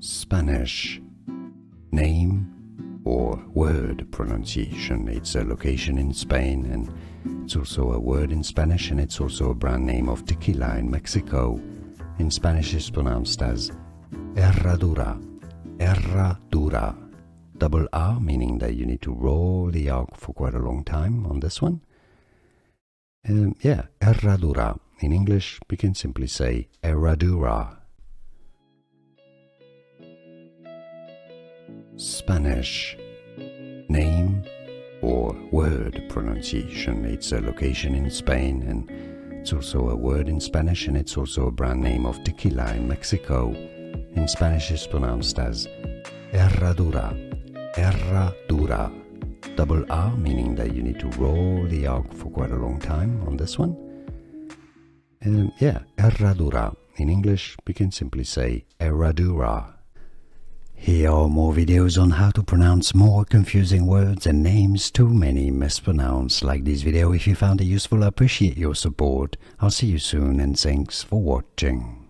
Spanish. Name or word pronunciation. It's a location in Spain, and it's also a word in Spanish, and it's also a brand name of tequila in Mexico. In Spanish it's pronounced as Herradura. Herradura. Double R, meaning that you need to roll the R for quite a long time on this one. Herradura. In English, we can simply say Herradura. Spanish. Name or word pronunciation. It's a location in Spain, and it's also a word in Spanish, and it's also a brand name of tequila in Mexico. In Spanish it's pronounced as Herradura. Herradura. Double R, meaning that you need to roll the R for quite a long time on this one. Herradura. In English, we can simply say Herradura. Here are more videos on how to pronounce more confusing words and names too many mispronounced. Like this video if you found it useful. I appreciate your support. I'll see you soon, and thanks for watching.